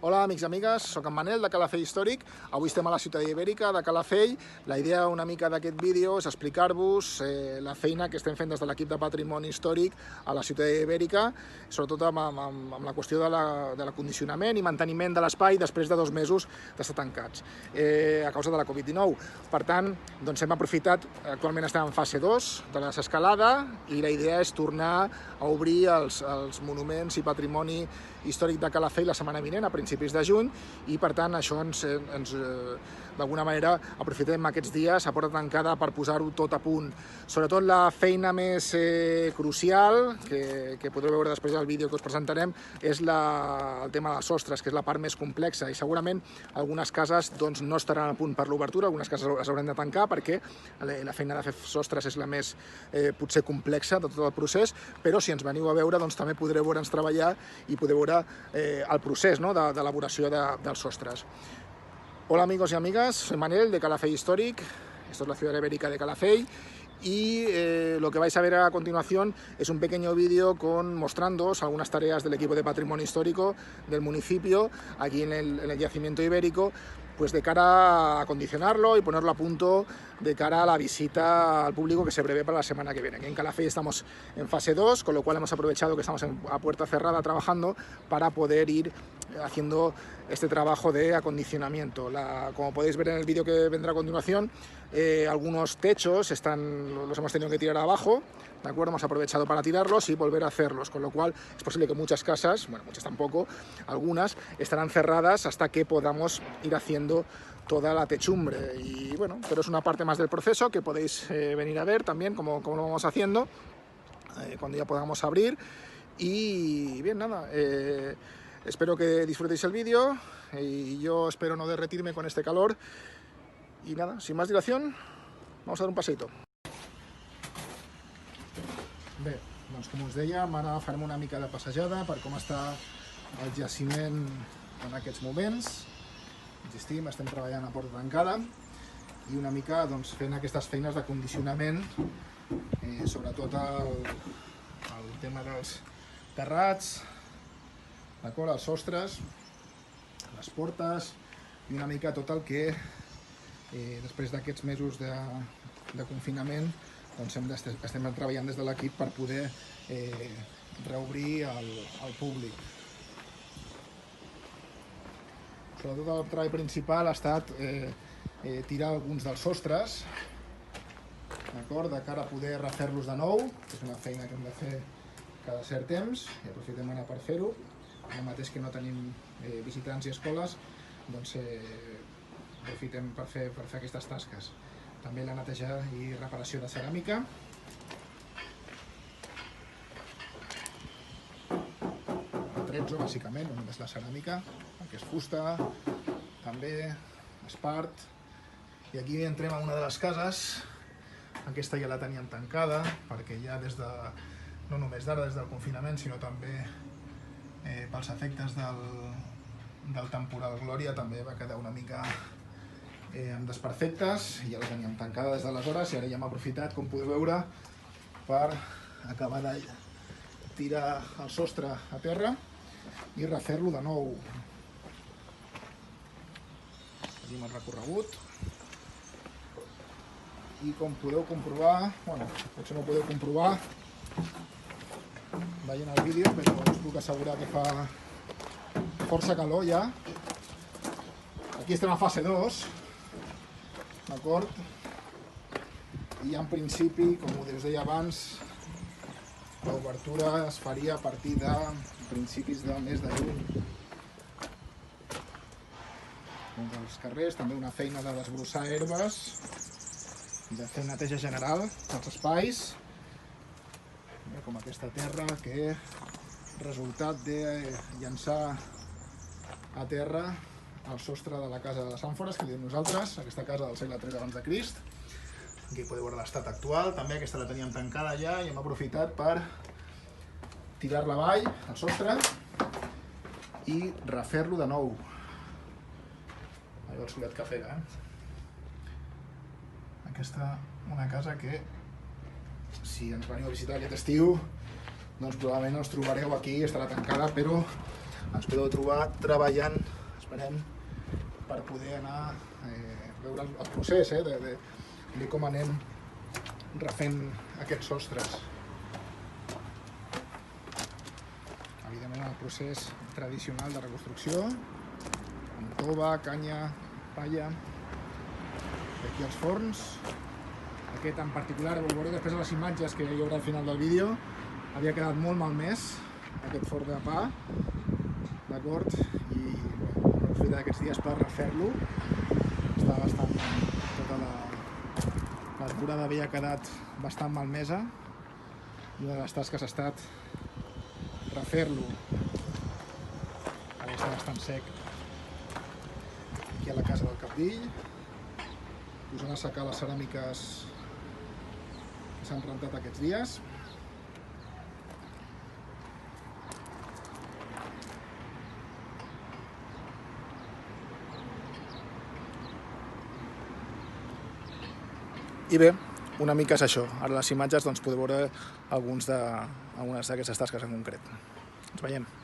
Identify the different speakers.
Speaker 1: Hola, amics i amigues, soc en Manel, de Calafell Històric. Avui estem a la ciutat ibèrica de Calafell. La idea una mica d'aquest vídeo és explicar-vos la feina que estem fent des de l'equip de Patrimoni Històric a la ciutat ibèrica, sobretot amb la qüestió de l'acondicionament i manteniment de l'espai després de 2 mesos d'estar tancats a causa de la Covid-19. Per tant, doncs hem aprofitat, actualment estem en fase 2 de la desescalada i la idea és tornar a obrir els monuments i patrimoni històric de Calafell la setmana vinent, a principis de juny, i per tant això d'alguna manera aprofitem aquests dies a porta tancada per posar-ho tot a punt. Sobretot la feina més crucial, que podreu veure després del vídeo que us presentarem, és el tema dels sostres, que és la part més complexa, i segurament algunes cases no estaran a punt per l'obertura, algunes cases les haurem de tancar perquè la feina de fer sostres és la més potser complexa de tot el procés, però si ens veniu a veure també podreu veure'ns treballar i podeu veure el procés d'elaboració dels sostres. Hola amigos y amigas, soy Manel de Calafell Històric, esto es la ciudad ibérica de Calafell, y lo que vais a ver a continuación es un pequeño vídeo mostrándoos algunas tareas del equipo de patrimonio histórico del municipio aquí en el yacimiento ibérico, pues de cara a acondicionarlo y ponerlo a punto de cara a la visita al público que se prevé para la semana que viene. Aquí en Calafell estamos en fase 2, con lo cual hemos aprovechado que estamos a puerta cerrada trabajando para poder ir haciendo este trabajo de acondicionamiento. Como podéis ver en el vídeo que vendrá a continuación, algunos techos los hemos tenido que tirar abajo, ¿de acuerdo? Hemos aprovechado para tirarlos y volver a hacerlos, con lo cual es posible que muchas casas, bueno, muchas tampoco, algunas estarán cerradas hasta que podamos ir haciendo toda la techumbre. Y bueno, pero es una parte más del proceso que podéis venir a ver también cómo lo vamos haciendo cuando ya podamos abrir. Y bien, nada, espero que disfrutéis el vídeo y yo espero no derretirme con este calor. Y nada, sin más dilación, vamos a dar un paseito. Bé, doncs com us dèiem, ara farem una mica de passejada per com està el jaciment en aquests moments. Insistim, estem treballant a porta tancada i una mica fent aquestes feines de condicionament, sobretot el tema dels terrats, d'acord, els sostres, les portes i una mica tot el que després d'aquests mesos de confinament estem treballant des de l'equip per poder reobrir al públic. Sobretot el treball principal ha estat tirar alguns dels sostres, d'acord, de cara a poder refer-los de nou, que és una feina que hem de fer cada cert temps i aprofitem ara per fer-ho. El mateix que no tenim visitants i escoles, doncs aprofitem per fer aquestes tasques. També la neteja i reparació de ceràmica. Atrezzo, bàsicament, no només la ceràmica, el que és fusta, també espart. I aquí entrem a una de les cases. Aquesta ja la teníem tancada, perquè ja no només d'ara, des del confinament, sinó també pels efectes del temporal Glòria, també va quedar una mica amb desperfectes, i ja la teníem tancada des d'aleshores, i ara ja hem aprofitat, com podeu veure, per acabar de tirar el sostre a terra i refer-lo de nou. Tenim el recorregut i com podeu comprovar, bueno, potser no ho podeu comprovar veient el vídeo, però us puc assegurar que fa força calor ja. Aquí estem a fase 2, d'acord? I en principi, com us deia abans, l'obertura es faria a partir de principis del mes de juny. Els carrers, també una feina de desbrossar herbes i de fer neteja general dels espais, com aquesta terra que és resultat de llançar a terra el sostre de la casa de les àmfores, que li diem nosaltres, aquesta casa del segle III abans de Crist. Aquí podeu veure l'estat actual, també aquesta la teníem tancada ja i hem aprofitat per tirar-la avall, el sostre, i refer-lo de nou. Allò el solet que fega, Aquesta, una casa que, si ens veniu a visitar aquest estiu, doncs probablement us trobareu aquí, estarà tancada, però ens podeu trobar treballant explicarem per poder anar a veure el procés, de com anem refent aquests sostres. Evidentment el procés tradicional de reconstrucció, amb tova, canya, palla, i aquí els forns. Aquest en particular, ho veureu després de les imatges que hi haurà al final del vídeo, havia quedat molt malmès, aquest forn de pa, d'acord? I he fet aquests dies per refer-lo. Està bastant... tota l'arborada havia quedat bastant malmesa i una de les tasques ha estat refer-lo. Ara està bastant sec. Aquí a la casa del cabdill, posant a secar les ceràmiques que s'han rentat aquests dies. I bé, una mica és això. Ara a les imatges podeu veure algunes d'aquestes tasques en concret. Ens veiem.